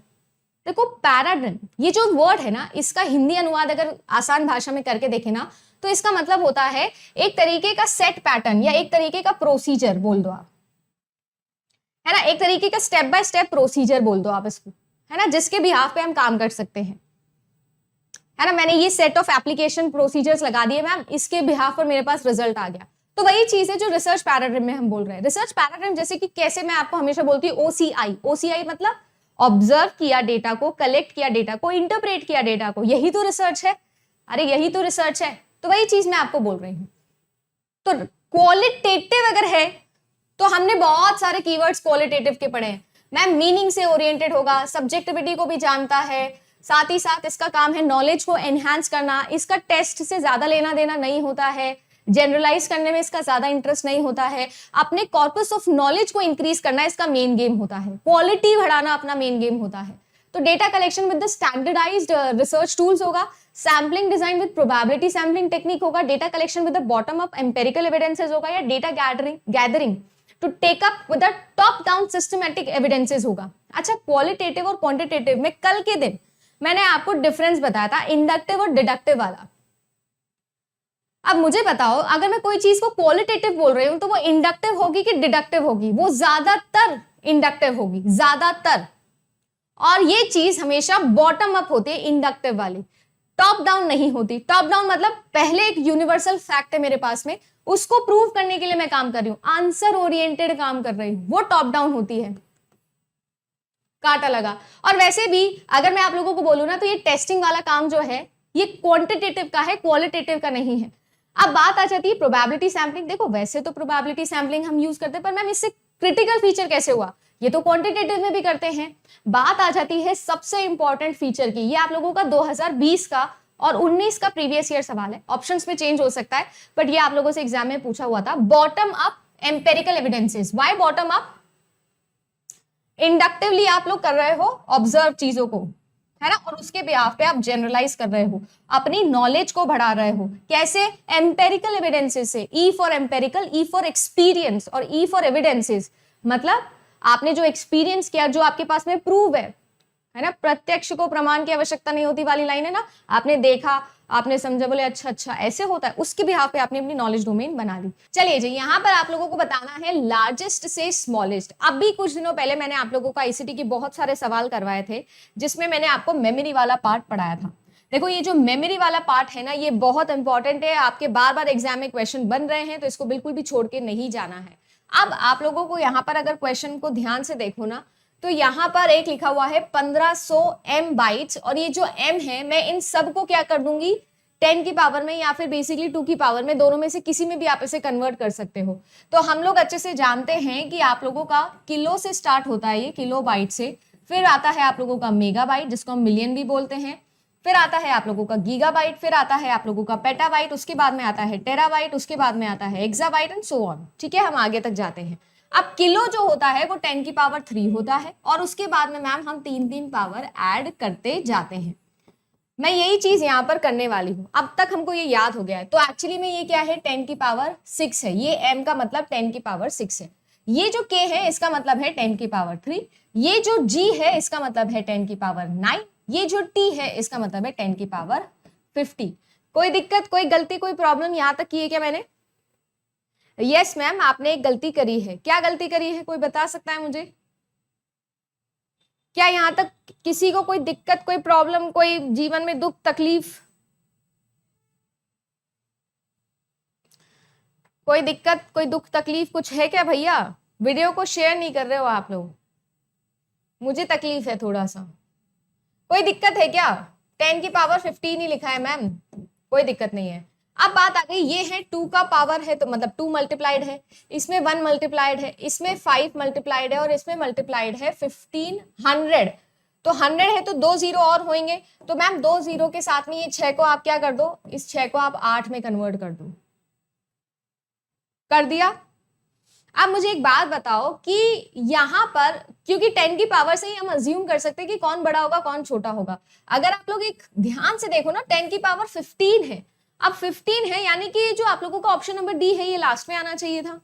देखो, पैराडिग्म ये जो वर्ड है ना, इसका हिंदी अनुवाद अगर आसान भाषा में करके देखे ना, तो इसका मतलब होता है एक तरीके का सेट पैटर्न या एक तरीके का प्रोसीजर बोल दो आप, है ना। एक तरीके का स्टेप बाय स्टेप प्रोसीजर बोल दो आप इसको, है ना, जिसके बिहाफ पे हम काम कर सकते हैं, है ना। मैंने ये सेट ऑफ एप्लीकेशन प्रोसीजर्स लगा दिए मैम, इसके बिहाफ पर मेरे पास रिजल्ट आ गया। तो वही चीज है जो रिसर्च पैराडिग्म में हम बोल रहे हैं। रिसर्च पैराडिग्म जैसे कि कैसे मैं आपको हमेशा बोलती हूँ OCI, OCI मतलब ऑब्जर्व किया डेटा को, कलेक्ट किया डेटा को, इंटरप्रेट किया डेटा को, यही तो रिसर्च है। अरे यही तो रिसर्च है। तो वही चीज मैं आपको बोल रही हूँ। तो क्वालिटेटिव अगर है तो हमने बहुत सारे कीवर्ड्स क्वालिटेटिव के पढ़े हैं मैम। मीनिंग से ओरिएंटेड होगा, सब्जेक्टिविटी को भी जानता है, साथ ही साथ इसका काम है नॉलेज को एनहांस करना, इसका टेस्ट से ज्यादा लेना देना नहीं होता है, जनरलाइज करने में इसका ज्यादा इंटरेस्ट नहीं होता है, अपने कॉर्पस ऑफ नॉलेज को इंक्रीज करना इसका मेन गेम होता है, क्वालिटी बढ़ाना अपना मेन गेम होता है। तो data collection with the standardised research tools होगा, sampling design with probability sampling technique होगा, data collection with the bottom up empirical evidences होगा, या data gathering to take up with the top down systematic evidences होगा। अच्छा, qualitative और quantitative में कल के दिन मैंने आपको डिफरेंस बताया था, इंडक्टिव और डिडक्टिव वाला। अब मुझे बताओ, अगर मैं कोई चीज को क्वालिटेटिव बोल रही हूं तो वो इंडक्टिव होगी कि डिडक्टिव होगी? वो ज्यादातर इंडक्टिव होगी, ज्यादातर। और ये चीज हमेशा बॉटम अप होती है, इंडक्टिव वाली, टॉप डाउन नहीं होती। टॉप डाउन मतलब पहले एक यूनिवर्सल फैक्ट है मेरे पास में, उसको प्रूव करने के लिए मैं काम कर रही हूं, आंसर ओरिएंटेड काम कर रही हूं, वो टॉप डाउन होती है। काटा लगा। और वैसे भी अगर मैं आप लोगों को बोलूं ना, तो ये टेस्टिंग वाला काम जो है ये क्वांटिटेटिव का है, क्वालिटेटिव का नहीं है। अब बात आ जाती है प्रोबेबिलिटी सैम्पलिंग। देखो, वैसे तो प्रोबेबिलिटी सैम्पलिंग हम यूज करते हैं, पर मैम इससे क्रिटिकल फीचर कैसे हुआ? ये तो क्वांटिटेटिव में भी करते हैं। बात आ जाती है सबसे इंपॉर्टेंट फीचर की। ये आप लोगों का 2020 का और 19 का प्रीवियस ईयर सवाल है, ऑप्शंस में चेंज हो सकता है, बट ये आप लोगों से एग्जाम में पूछा हुआ था। Bottom up empirical evidences. Why bottom up? Inductively आप लोग कर रहे हो ऑब्जर्व चीजों को, है ना, और उसके बिहाफ पे आप जनरलाइज कर रहे हो, अपनी नॉलेज को बढ़ा रहे हो। कैसे? एम्पेरिकल एविडेंसेस से। E for empirical, E for experience और ई फॉर एविडेंसेस, मतलब आपने जो एक्सपीरियंस किया, जो आपके पास में प्रूव है ना, प्रत्यक्ष को प्रमाण की आवश्यकता नहीं होती वाली लाइन है ना, आपने देखा, आपने समझा, बोले अच्छा अच्छा ऐसे होता है, उसके बिहाफ पे आपने अपनी नॉलेज डोमेन बना ली। चलिए जी, यहाँ पर आप लोगों को बताना है लार्जेस्ट से स्मॉलेस्ट। अभी कुछ दिनों पहले मैंने आप लोगों को आईसीटी की बहुत सारे सवाल करवाए थे, जिसमें मैंने आपको मेमोरी वाला पार्ट पढ़ाया था। देखो, ये जो मेमोरी वाला पार्ट है ना, ये बहुत इंपॉर्टेंट है, आपके बार बार एग्जाम में क्वेश्चन बन रहे हैं, तो इसको बिल्कुल भी छोड़ के नहीं जाना है। अब आप लोगों को यहाँ पर अगर क्वेश्चन को ध्यान से देखो ना, तो यहाँ पर एक लिखा हुआ है 1500 M बाइट्स, और ये जो M है, मैं इन सब को क्या कर दूंगी, 10 की पावर में या फिर बेसिकली 2 की पावर में, दोनों में से किसी में भी आप इसे कन्वर्ट कर सकते हो। तो हम लोग अच्छे से जानते हैं कि आप लोगों का किलो से स्टार्ट होता है, ये किलो बाइट से, फिर आता है आप लोगों का मेगा बाइट, जिसको हम मिलियन भी बोलते हैं, फिर आता है आप लोगों का गीगाबाइट, फिर आता है आप लोगों का पेटाबाइट, उसके बाद में आता है टेराबाइट, उसके बाद में आता है एक्साबाइट एंड सो ऑन। ठीक है, हम आगे तक जाते हैं। अब किलो जो होता है वो 10 की पावर 3 होता है, और उसके बाद में मैम हम 3 पावर ऐड करते जाते हैं। मैं यही चीज यहाँ पर करने वाली हूँ, अब तक हमको ये याद हो गया है। तो एक्चुअली में ये क्या है, 10 की पावर 6 है, ये m का मतलब 10 की पावर 6 है, ये जो k है इसका मतलब है 10 की पावर 3, ये जो g है इसका मतलब है 10 की पावर 9, ये जो t है इसका मतलब है 10 की पावर 50। कोई दिक्कत, कोई गलती, कोई प्रॉब्लम यहाँ तक की है क्या मैंने? यस मैम, आपने एक गलती करी है। क्या गलती करी है, कोई बता सकता है मुझे? क्या यहाँ तक किसी को कोई दिक्कत, कोई प्रॉब्लम, कोई जीवन में दुख तकलीफ? कोई दिक्कत, कोई दुख तकलीफ कुछ है क्या भैया? वीडियो को शेयर नहीं कर रहे हो आप लोग, मुझे तकलीफ है थोड़ा सा। कोई दिक्कत है क्या? 10 की पावर 15 ही लिखा है मैम, कोई दिक्कत नहीं है। अब बात आ गई, ये है 2 का पावर है, तो मतलब 2 मल्टीप्लाइड है, इसमें 1 मल्टीप्लाइड है, इसमें 5 मल्टीप्लाइड है, और इसमें मल्टीप्लाइड है 1500। तो 100 है तो 2 जीरो और होंगे, तो मैम 2 जीरो के साथ में ये 6 को आप क्या कर दो, इस 6 को आप 8 में कन्वर्ट कर दो। कर दिया। अब मुझे एक बात बताओ कि यहां पर, क्योंकि 10 की पावर से ही हम अज्यूम कर सकते हैं कि कौन बड़ा होगा कौन छोटा होगा। अगर आप लोग एक ध्यान से देखो ना, 10 की पावर 15 है। अब 15 है यानी कि जो आप लोगों का ऑप्शन नंबर डी है ये लास्ट में आना चाहिए था।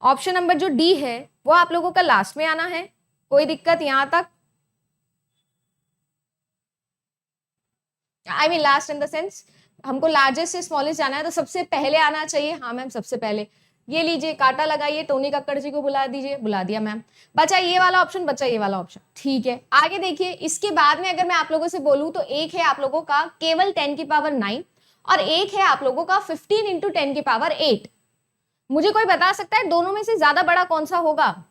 ऑप्शन नंबर जो डी है वो आप लोगों का लास्ट में आना है। कोई दिक्कत यहां तक? I mean last in the sense हमको लार्जेस्ट से स्मॉलेस्ट जाना है तो सबसे पहले आना चाहिए। हाँ मैम सबसे पहले। ये लीजिए कांटा लगाइए, टोनी कक्कड़ जी को बुला दीजिए। बुला दिया मैम। बचा ये वाला ऑप्शन, बचा ये वाला ऑप्शन। ठीक है आगे देखिए, इसके बाद में अगर मैं आप लोगों से बोलूं तो एक है आप लोगों का केवल 10 की पावर 9 और एक है आप लोगों का 15 इंटू 10 की पावर 8। मुझे कोई बता सकता है दोनों में से ज्यादा बड़ा कौन सा होगा?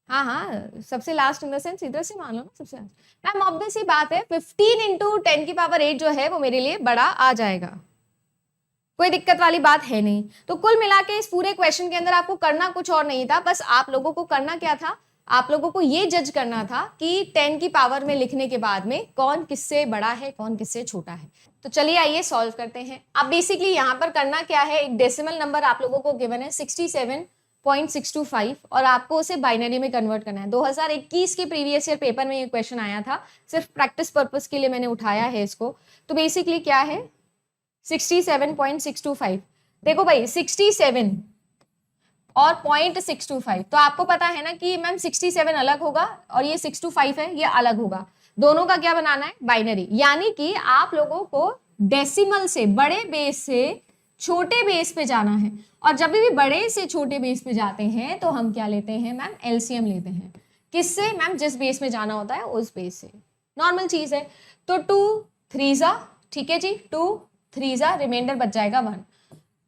हाँ हाँ सबसे लास्ट इन द सेंस इधर से मान लो ना सबसे लास्ट। मैम ऑब्वियस ही बात है 15 इंटू 10 की पावर 8 जो है वो मेरे लिए बड़ा आ जाएगा। कोई दिक्कत वाली बात है नहीं। तो कुल मिला के इस पूरे क्वेश्चन के अंदर आपको करना कुछ और नहीं था, बस आप लोगों को करना क्या था, आप लोगों को ये जज करना था कि 10 की पावर में लिखने के बाद में कौन किससे बड़ा है कौन किससे छोटा है। तो चलिए आइए सॉल्व करते हैं। अब बेसिकली यहाँ पर करना क्या है, एक डेसिमल नंबर आप लोगों को गिवन है 67.625 और आपको उसे बाइनरी में कन्वर्ट करना है। 2021 के प्रीवियस ईयर पेपर में ये क्वेश्चन आया था, सिर्फ प्रैक्टिस पर्पस के लिए मैंने उठाया है इसको। तो बेसिकली क्या है 67.625। देखो भाई 67 और 0.625, तो आपको पता है ना कि मैम 67 अलग होगा और ये 625 है ये अलग होगा। दोनों का क्या बनाना है, बाइनरी। यानी कि आप लोगों को डेसिमल से बड़े बेस से छोटे बेस पे जाना है, और जब भी बड़े से छोटे बेस पे जाते हैं तो हम क्या लेते हैं मैम, एलसीएम लेते हैं। किससे मैम, जिस बेस में जाना होता है उस बेस से, नॉर्मल चीज है। तो 2 3 जा, ठीक है जी, 2 3 जा, रिमाइंडर बच जाएगा 1,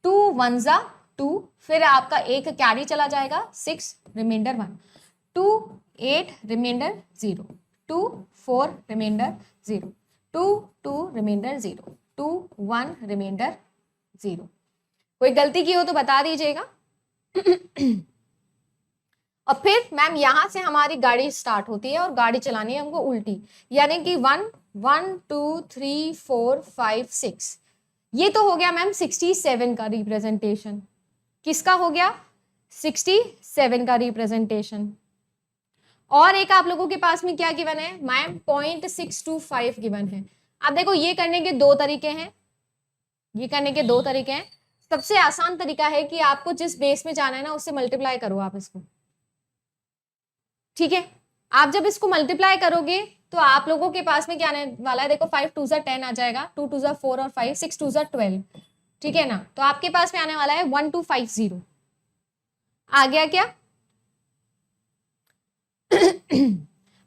2 1 जा 2, फिर आपका एक कैरी चला जाएगा 6, reminder 1, 2 8 reminder 0, 2 4 reminder 0, 2 2 reminder 0, 2 1 reminder 0। कोई गलती की हो तो बता दीजिएगा। और फिर मैम यहां से हमारी गाड़ी स्टार्ट होती है और गाड़ी चलानी है हमको उल्टी, यानी कि 1 1 2 3 4 5 6। ये तो हो गया मैम 67 का रिप्रेजेंटेशन। किसका हो गया, 67 का रिप्रेजेंटेशन। और एक आप लोगों के पास में क्या गिवन है मैम, 0.625 गिवन है। अब देखो ये करने के दो तरीके हैं, ये करने के दो तरीके हैं। सबसे आसान तरीका है कि आपको जिस बेस में जाना है ना उससे मल्टीप्लाई करो आप इसको, ठीक है। आप जब इसको मल्टीप्लाई करोगे तो आप लोगों के पास में क्या आने वाला है, देखो 5 2 10 आ जाएगा, 2 2 4 और 5 6 2 12, ठीक है ना। तो आपके पास में आने वाला है 1250। आ गया क्या?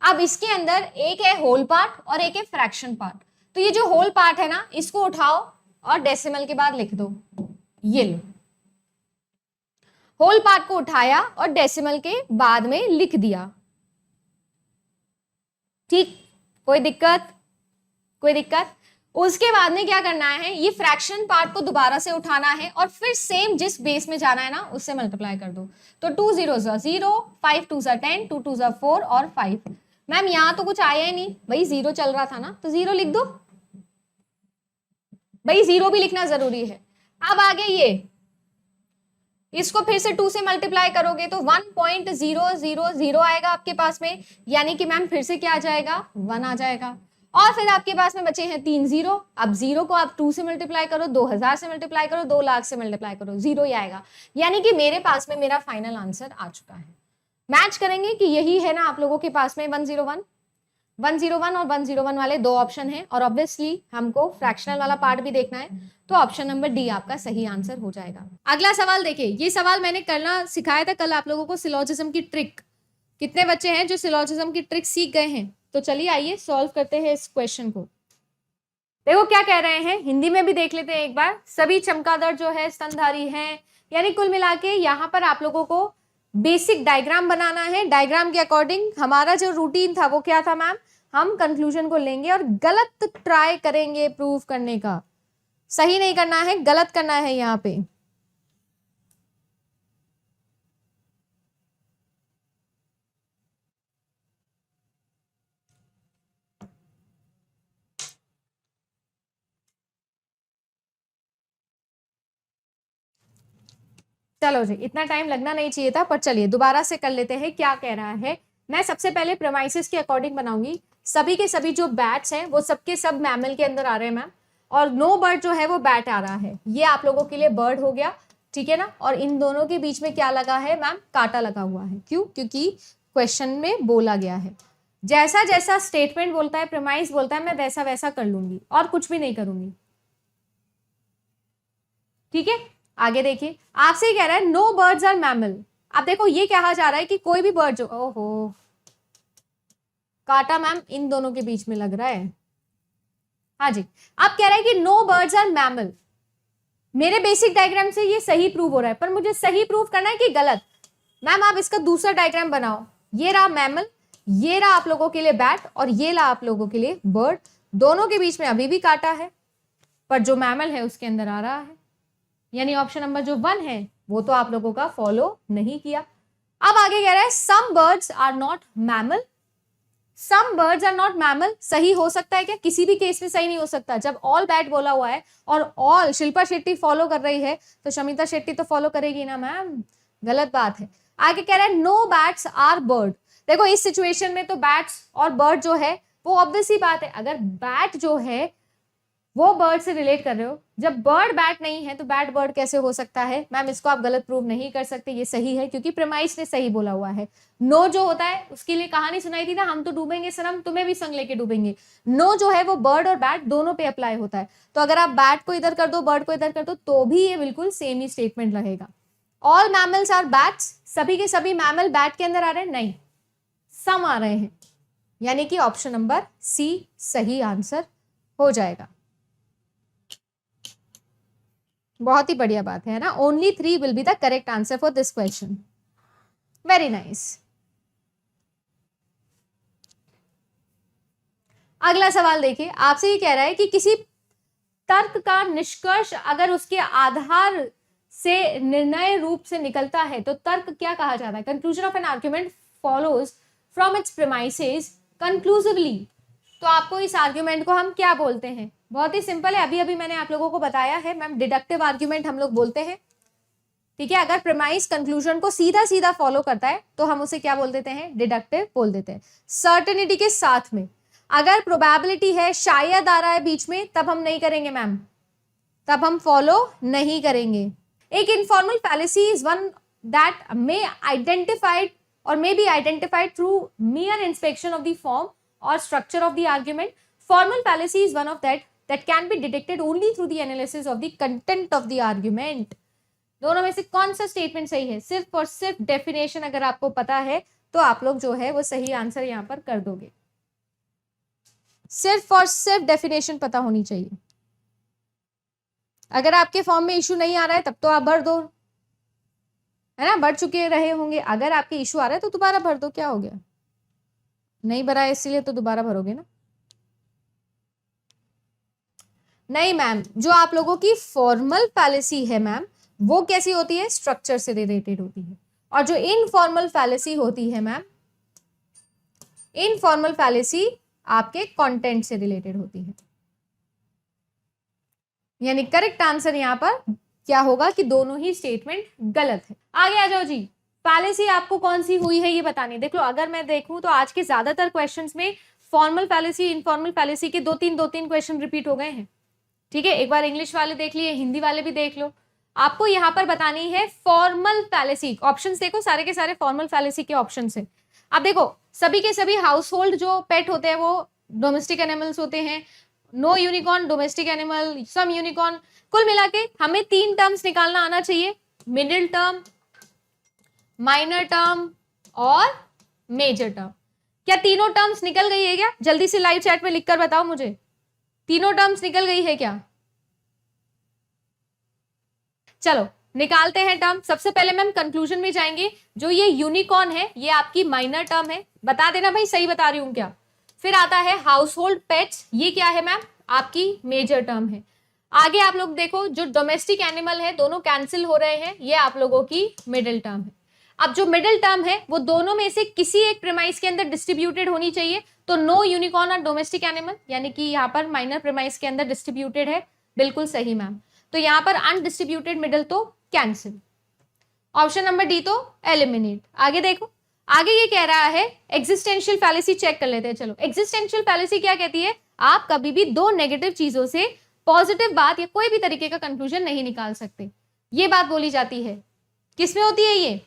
अब इसके अंदर एक है होल पार्ट और एक है फ्रैक्शन पार्ट। तो ये जो होल पार्ट है ना इसको उठाओ और डेसिमल के बाद लिख दो। ये लो, होल पार्ट को उठाया और डेसिमल के बाद में लिख दिया, ठीक। कोई दिक्कत? कोई दिक्कत? उसके बाद में क्या करना है, ये फ्रैक्शन पार्ट को दोबारा से उठाना है और फिर सेम जिस बेस में जाना है ना उससे मल्टीप्लाई कर दो। तो 2 0 0, 5 2 10, 2 2 4 और 5। मैम यहां तो कुछ आया ही नहीं भाई, 0 चल रहा था ना, तो 0 लिख दो भाई, 0 भी लिखना जरूरी है। अब आगे ये इसको फिर से 2 से मल्टीप्लाई करोगे तो 1.000 आएगा आपके पास में, यानी कि मैम फिर से क्या आ जाएगा, 1 आ जाएगा। और फिर आपके पास में बचे हैं 3 0। अब 0 को आप 2 से मल्टीप्लाई करो, 2000 से मल्टीप्लाई करो, 2 लाख से मल्टीप्लाई करो, 0 ही आएगा। यानी कि मेरे पास में मेरा फाइनल आंसर आ चुका है। मैच करेंगे कि यही है ना आप लोगों के पास में 101 और 101 वाले दो ऑप्शन हैं, और ऑब्वियसली हमको फ्रैक्शनल वाला पार्ट भी देखना है, तो ऑप्शन नंबर डी आपका सही आंसर हो जाएगा। अगला सवाल देखिए, ये सवाल मैंने करना सिखाया था कल आप लोगों को, सिलोजिज्म की ट्रिक। कितने बच्चे हैं जो सिलोजिज्म की ट्रिक सीख गए हैं? तो चलिए आइए सॉल्व करते हैं इस क्वेश्चन को। देखो क्या कह रहे हैं, हिंदी में भी देख लेते हैं एक बार। सभी चमगादड़ जो है स्तनधारी हैं, यानी कुल मिला के यहाँ पर आप लोगों को बेसिक डायग्राम बनाना है। डायग्राम के अकॉर्डिंग हमारा जो रूटीन था वो क्या था मैम, हम कंक्लूजन को लेंगे और गलत ट्राई करेंगे प्रूव करने का। सही नहीं करना है, गलत करना है यहाँ पे। चलो जी, इतना टाइम लगना नहीं चाहिए था, पर चलिए दोबारा से कर लेते हैं। क्या कह रहा है, मैं सबसे पहले प्रेमाइसिस के अकॉर्डिंग बनाऊंगी। सभी के सभी जो बैट्स हैं वो सबके सब मैमल के अंदर आ रहे हैं मैम, और नो बर्ड जो है वो बैट आ रहा है। ये आप लोगों के लिए बर्ड हो गया, ठीक है ना। और इन दोनों के बीच में क्या लगा है मैम, कांटा लगा हुआ है। क्यों? क्योंकि क्वेश्चन में बोला गया है। जैसा जैसा स्टेटमेंट बोलता है, प्रेमाइस बोलता है, मैं वैसा वैसा कर लूंगी और कुछ भी नहीं करूंगी, ठीक है। आगे देखिए, आपसे कह रहा है नो बर्ड्स आर मैमल। अब देखो ये कहा जा रहा है कि कोई भी बर्ड जो, ओहो कांटा मैम इन दोनों के बीच में लग रहा है। हाँ जी, अब कह रहा है कि नो बर्ड्स आर मैमल। मेरे बेसिक डायग्राम से ये सही प्रूव हो रहा है, पर मुझे सही प्रूव करना है कि गलत। मैम आप इसका दूसरा डायग्राम बनाओ। ये रहा मैमल, ये रहा आप लोगों के लिए बैट, और ये रहा आप लोगों के लिए बर्ड। दोनों के बीच में अभी भी कांटा है, पर जो मैमल है उसके अंदर आ रहा है। यानी ऑप्शन नंबर जो 1 है वो तो आप लोगों का फॉलो नहीं किया। अब आगे कह रहा है some birds are not mammal. Some birds are not mammal सही हो सकता है क्या? किसी भी केस में सही नहीं हो सकता। जब ऑल बैट बोला हुआ है और ऑल शिल्पा शेट्टी फॉलो कर रही है, तो शमिता शेट्टी तो फॉलो करेगी ना मैम, गलत बात है। आगे कह रहा है नो बैट्स आर बर्ड। देखो इस सिचुएशन में तो बैट्स और बर्ड जो है वो ऑब्वियस ही बात है। अगर बैट जो है वो बर्ड से रिलेट कर रहे हो, जब बर्ड बैट नहीं है तो बैट बर्ड कैसे हो सकता है? मैम इसको आप गलत प्रूव नहीं कर सकते, ये सही है क्योंकि प्रेमाइस ने सही बोला हुआ है। नो जो होता है उसके लिए कहानी सुनाई थी ना, हम तो डूबेंगे सनम तुम्हें भी संग लेके डूबेंगे। नो जो है वो बर्ड और बैट दोनों पे अप्लाई होता है। तो अगर आप बैट को इधर कर दो, बर्ड को इधर कर दो, तो भी ये बिल्कुल सेम ही स्टेटमेंट रहेगा। ऑल मैमल्स आर बैट्स, सभी के सभी मैमल बैट के अंदर आ रहे हैं? नहीं, सम आ रहे हैं। यानी कि ऑप्शन नंबर सी सही आंसर हो जाएगा। बहुत ही बढ़िया बात है ना। Only 3 will be the correct answer for this question. Very nice. अगला सवाल देखिए, आपसे ये कह रहा है कि किसी तर्क का निष्कर्ष अगर उसके आधार से निर्णय रूप से निकलता है तो तर्क क्या कहा जाता है? Conclusion of an argument follows from its premises conclusively. तो आपको इस आर्ग्यूमेंट को हम क्या बोलते हैं? बहुत ही सिंपल है, अभी अभी मैंने आप लोगों को बताया है मैम, डिडक्टिव आर्ग्यूमेंट हम लोग बोलते हैं, ठीक है। अगर प्रीमाइस कंक्लूजन को सीधा सीधा फॉलो करता है तो हम उसे क्या बोल देते हैं? डिडक्टिव बोल देते हैं। सर्टेनिटी के साथ में, अगर प्रोबेबिलिटी है, शायद आ रहा है बीच में, तब हम नहीं करेंगे मैम, तब हम फॉलो नहीं करेंगे। एक informal fallacy is one that may identified or may be identified through mere inspection of the form or structure of the argument. Formal fallacy is one of that can be detected only through the analysis of the content of the argument. दोनों में से कौन सा statement सही है? सिर्फ और सिर्फ डेफिनेशन अगर आपको पता है तो आप लोग जो है वो सही आंसर यहां पर कर दोगे। सिर्फ और सिर्फ डेफिनेशन पता होनी चाहिए। अगर आपके फॉर्म में इशू नहीं आ रहा है तब तो आप भर दो, है ना, भर चुके रहे होंगे। अगर आपके इशू आ रहा है तो दोबारा भर दो, क्या हो गया? नहीं भरा है इसीलिए तो दोबारा भरोगे ना। नहीं मैम, जो आप लोगों की फॉर्मल फैलेसी है मैम, वो कैसी होती है? स्ट्रक्चर से रिलेटेड होती है। और जो इनफॉर्मल फैलेसी होती है मैम, इनफॉर्मल फैलेसी आपके कंटेंट से रिलेटेड होती है। यानी करेक्ट आंसर यहां पर क्या होगा कि दोनों ही स्टेटमेंट गलत है। आगे आ जाओ जी, फैलेसी आपको कौन सी हुई है ये बतानी। देख लो, अगर मैं देखूं तो आज के ज्यादातर क्वेश्चंस में फॉर्मल फैलेसी, इनफॉर्मल फैलेसी के दो तीन क्वेश्चन रिपीट हो गए हैं, ठीक है। एक बार इंग्लिश वाले देख लिए, हिंदी वाले भी देख लो। आपको यहां पर बतानी है फॉर्मल फैलेसी। ऑप्शंस देखो, सारे के सारे फॉर्मल फैलेसी के ऑप्शंस है। अब देखो, सभी के सभी हाउस होल्ड जो पेट होते हैं वो डोमेस्टिक एनिमल्स होते हैं। नो यूनिकॉर्न डोमेस्टिक एनिमल, सम यूनिकॉर्न। कुल मिला के हमें 3 टर्म्स निकालना आना चाहिए, मिडिल टर्म, माइनर टर्म और मेजर टर्म। क्या तीनों टर्म्स निकल गई है क्या? जल्दी से लाइव चैट में लिखकर बताओ मुझे, तीनों टर्म्स निकल गई है क्या? चलो निकालते हैं टर्म। सबसे पहले मैम कंक्लूजन में जाएंगे। जो ये यूनिकॉर्न है ये आपकी माइनर टर्म है, बता देना भाई सही बता रही हूं क्या। फिर आता है हाउस होल्ड पेट्स, ये क्या है मैम? आपकी मेजर टर्म है। आगे आप लोग देखो, जो डोमेस्टिक एनिमल है दोनों कैंसिल हो रहे हैं, ये आप लोगों की मिडिल टर्म है। अब जो मिडिल टर्म है वो दोनों में से किसी एक प्रेमाइस के अंदर डिस्ट्रीब्यूटेड होनी चाहिए। तो नो यूनिकॉर्न और डोमेस्टिक एनिमल, यानी कि यहाँ पर माइनर प्रेमाइस के अंदर डिस्ट्रीब्यूटेड है, बिल्कुल सही मैम। तो यहाँ पर अनडिस्ट्रीब्यूटेड मिडिल तो कैंसिल। ऑप्शन नंबर डी तो एलिमिनेट। आगे देखो, आगे ये कह रहा है एग्जिस्टेंशियल फैलेसी, चेक कर लेते हैं। चलो, एग्जिस्टेंशियल फैलेसी क्या कहती है, आप कभी भी दो नेगेटिव चीजों से पॉजिटिव बात या कोई भी तरीके का कंक्लूजन नहीं निकाल सकते, ये बात बोली जाती है। किसमें होती है ये?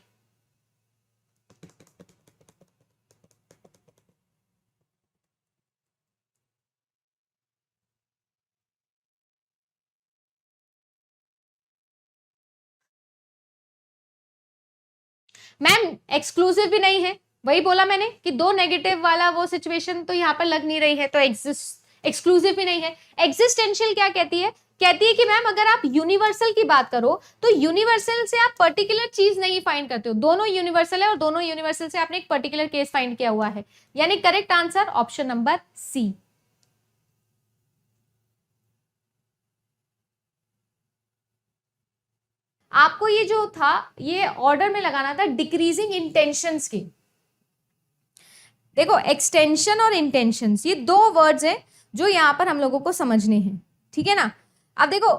मैम एक्सक्लूसिव भी नहीं है, वही बोला मैंने कि दो नेगेटिव वाला वो सिचुएशन तो यहाँ पर लग नहीं रही है, तो एक्सक्लूसिव भी नहीं है। एग्जिस्टेंशियल क्या कहती है, कहती है कि मैम अगर आप यूनिवर्सल की बात करो तो यूनिवर्सल से आप पर्टिकुलर चीज नहीं फाइंड करते हो, दोनों यूनिवर्सल है और दोनों यूनिवर्सल से आपने एक पर्टिकुलर केस फाइंड किया हुआ है, यानी correct answer option number C. आपको ये जो था ये ऑर्डर में लगाना था डिक्रीजिंग इंटेंशंस की। देखो, एक्सटेंशन और इंटेंशंस ये दो वर्ड्स हैं जो यहां पर हम लोगों को समझने हैं, ठीक है ना। अब देखो,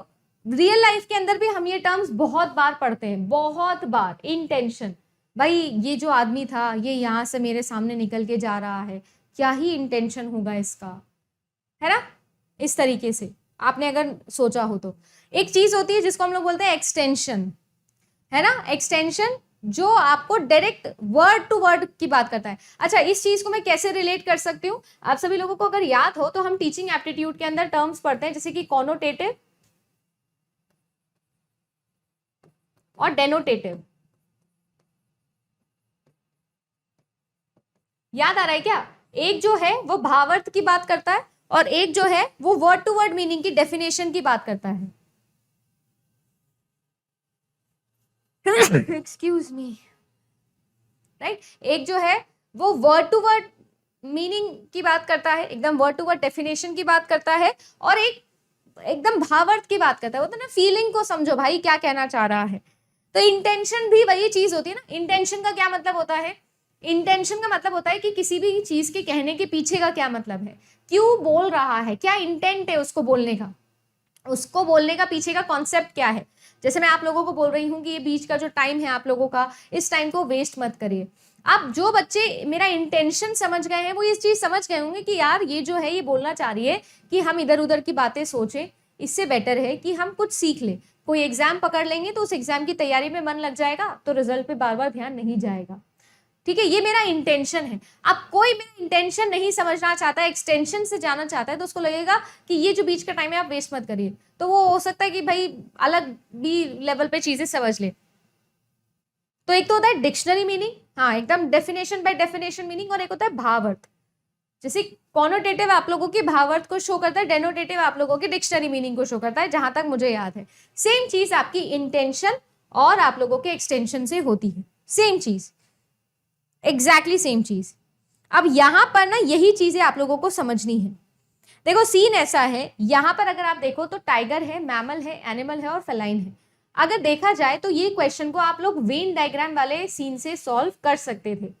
रियल लाइफ के अंदर भी हम ये टर्म्स बहुत बार पढ़ते हैं, बहुत बार। इंटेंशन, भाई ये जो आदमी था ये यहां से मेरे सामने निकल के जा रहा है, क्या ही इंटेंशन होगा इसका, है ना। इस तरीके से आपने अगर सोचा हो तो। एक चीज होती है जिसको हम लोग बोलते हैं एक्सटेंशन, है ना। एक्सटेंशन जो आपको डायरेक्ट वर्ड टू वर्ड की बात करता है। अच्छा, इस चीज को मैं कैसे रिलेट कर सकती हूँ, आप सभी लोगों को अगर याद हो तो हम टीचिंग एप्टीट्यूड के अंदर टर्म्स पढ़ते हैं जैसे कि कॉनोटेटिव और डेनोटेटिव। याद आ रहा है क्या? एक जो है वो भावार्थ की बात करता है और एक जो है वो वर्ड टू वर्ड मीनिंग की डेफिनेशन की बात करता है। Excuse me, right. एक जो है वो वर्ड टू वर्ड मीनिंग की बात करता है, एकदम वर्ड टू वर्ड डेफिनेशन की बात करता है, और एक एकदम भावार्थ की बात करता है, वो तो ना फीलिंग को समझो भाई क्या कहना चाह रहा है। तो इंटेंशन भी वही चीज होती है ना। इंटेंशन का क्या मतलब होता है? इंटेंशन का मतलब होता है कि किसी भी चीज के कहने के पीछे का क्या मतलब है, क्यों बोल रहा है, क्या इंटेंट है उसको बोलने का, उसको बोलने का पीछे का कॉन्सेप्ट क्या है। जैसे मैं आप लोगों को बोल रही हूँ कि ये बीच का जो टाइम है आप लोगों का, इस टाइम को वेस्ट मत करिए। आप जो बच्चे मेरा इंटेंशन समझ गए हैं वो इस चीज समझ गए होंगे कि यार ये जो है ये बोलना चाह रही है कि हम इधर उधर की बातें सोचें, इससे बेटर है कि हम कुछ सीख लें। कोई एग्जाम पकड़ लेंगे तो उस एग्जाम की तैयारी में मन लग जाएगा, तो रिजल्ट पे बार बार ध्यान नहीं जाएगा। ठीक है, ये मेरा इंटेंशन है। अब कोई मेरा इंटेंशन नहीं समझना चाहता है, एक्सटेंशन से जाना चाहता है, तो उसको लगेगा कि ये जो बीच का टाइम है आप वेस्ट मत करिए, तो वो हो सकता है कि भाई अलग भी लेवल पे चीजें समझ ले। तो एक तो होता है डिक्शनरी मीनिंग, हाँ एकदम डेफिनेशन बाय डेफिनेशन मीनिंग, और एक होता है भावार्थ। जैसे कॉनोटेटिव आप लोगों की भावार्थ को शो करता है, डेनोटेटिव आप लोगों की डिक्शनरी मीनिंग को शो करता है, जहां तक मुझे याद है। सेम चीज आपकी इंटेंशन और आप लोगों के एक्सटेंशन से होती है, सेम चीज, एग्जैक्टली सेम चीज। अब यहां पर ना यही चीजें आप लोगों को समझनी है। देखो सीन ऐसा है, यहां पर अगर आप देखो तो टाइगर है, मैमल है, एनिमल है और फेलाइन है। अगर देखा जाए तो ये क्वेश्चन को आप लोग वेन डायग्राम वाले सीन से सॉल्व कर सकते थे।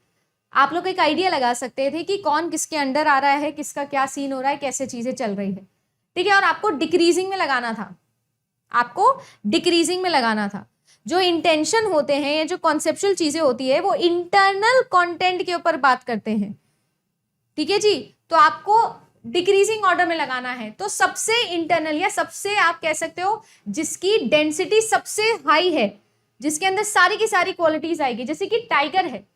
आप लोग एक आइडिया लगा सकते थे कि कौन किसके अंडर आ रहा है, किसका क्या सीन हो रहा है, कैसे चीजें चल रही है। ठीक है, और आपको डिक्रीजिंग में लगाना था, आपको डिक्रीजिंग में लगाना था। जो इंटेंशन होते हैं या जो कॉन्सेप्चुअल चीजें होती है वो इंटरनल कंटेंट के ऊपर बात करते हैं। ठीक है जी, तो आपको डिक्रीजिंग ऑर्डर में लगाना है। तो सबसे इंटरनल या सबसे आप कह सकते हो जिसकी डेंसिटी सबसे हाई है, जिसके अंदर सारी की सारी क्वालिटीज आएगी, जैसे कि टाइगर है,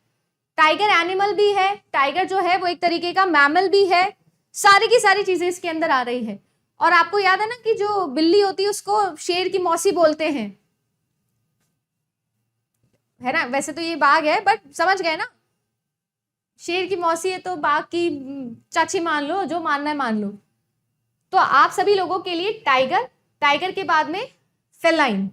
टाइगर एनिमल भी है, टाइगर जो है वो एक तरीके का मैमल भी है, सारी की सारी चीजें इसके अंदर आ रही है। और आपको याद है ना कि जो बिल्ली होती है उसको शेर की मौसी बोलते हैं, है ना। वैसे तो ये बाघ है बट समझ गए ना, शेर की मौसी है तो बाघ की चाची मान लो, जो मानना है मान लो। तो आप सभी लोगों के लिए टाइगर, टाइगर के बाद में फेलाइन,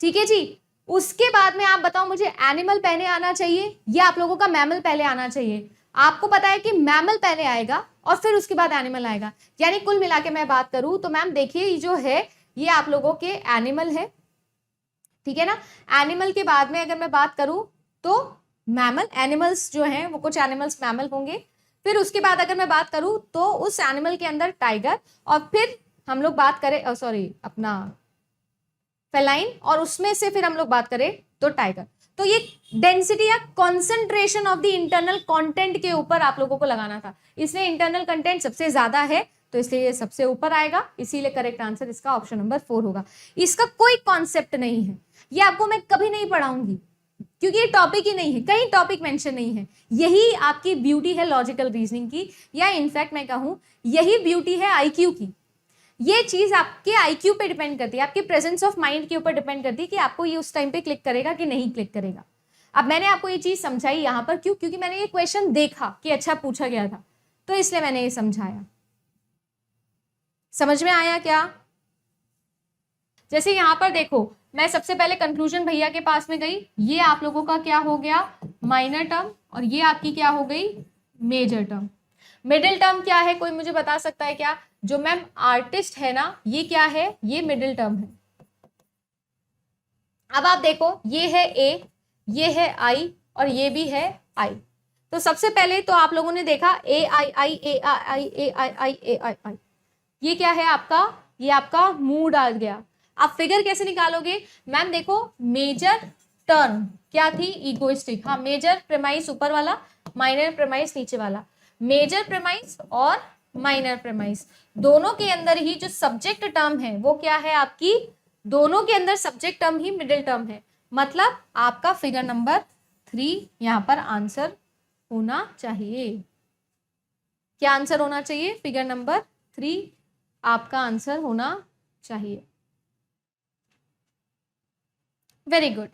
ठीक है जी। उसके बाद में आप बताओ मुझे एनिमल पहले आना चाहिए या आप लोगों का मैमल पहले आना चाहिए। आपको पता है कि मैमल पहले आएगा और फिर उसके बाद एनिमल आएगा, यानी कुल मिला के मैं बात करूं तो मैम देखिए ये जो है ये आप लोगों के एनिमल है, ठीक है ना। एनिमल के बाद में अगर मैं बात करूं तो मैमल, एनिमल्स जो हैं वो कुछ एनिमल्स मैमल होंगे, फिर उसके बाद अगर मैं बात करूं तो उस एनिमल के अंदर टाइगर, और फिर हम लोग बात करें सॉरी अपना फेलाइन, और उसमें से फिर हम लोग बात करें तो टाइगर। तो ये डेंसिटी या concentration of the internal content के ऊपर आप लोगों को लगाना था, इसलिए इंटरनल कंटेंट सबसे ज्यादा है तो इसलिए ये सबसे ऊपर आएगा, इसीलिए करेक्ट आंसर इसका ऑप्शन नंबर 4 होगा। इसका कोई कॉन्सेप्ट नहीं है, ये आपको मैं कभी नहीं पढ़ाऊंगी क्योंकि ये टॉपिक ही नहीं है, कहीं टॉपिक मेंशन नहीं है। यही आपकी ब्यूटी है लॉजिकल रीजनिंग की, या इनफैक्ट मैं कहूं यही ब्यूटी है आईक्यू की। ये चीज आपके आईक्यू पे डिपेंड करती है, आपके प्रेजेंस ऑफ माइंड के ऊपर डिपेंड करती है कि आपको ये उस टाइम पे क्लिक करेगा कि नहीं क्लिक करेगा। अब मैंने आपको ये चीज समझाई यहाँ पर क्यों, क्योंकि मैंने ये क्वेश्चन देखा कि अच्छा पूछा गया था, तो इसलिए मैंने ये समझाया। समझ में आया क्या? जैसे यहाँ पर देखो, मैं सबसे पहले कंक्लूजन भैया के पास में गई, ये आप लोगों का क्या हो गया माइनर टर्म, और ये आपकी क्या हो गई मेजर टर्म। मिडिल टर्म क्या है, कोई मुझे बता सकता है क्या? जो मैम आर्टिस्ट है ना, ये क्या है, ये मिडिल टर्म है। अब आप देखो, ये है ए, ये है आई, और ये भी है आई। तो सबसे पहले तो आप लोगों ने देखा ए आई आई ए आई आई ए आई आई ए आई आई, ये क्या है आपका, ये आपका मुंह डाल गया। आप फिगर कैसे निकालोगे मैम? देखो मेजर टर्म क्या थी, इगोइस्टिक। हाँ, मेजर प्रेमाइस ऊपर वाला, माइनर प्रेमाइस नीचे वाला। मेजर प्रेमाइस और माइनर प्रेमाइस दोनों के अंदर ही जो सब्जेक्ट टर्म है वो क्या है आपकी, दोनों के अंदर सब्जेक्ट टर्म ही मिडिल टर्म है। मतलब आपका फिगर नंबर 3 यहाँ पर आंसर होना चाहिए। क्या आंसर होना चाहिए? फिगर नंबर 3 आपका आंसर होना चाहिए। Very good.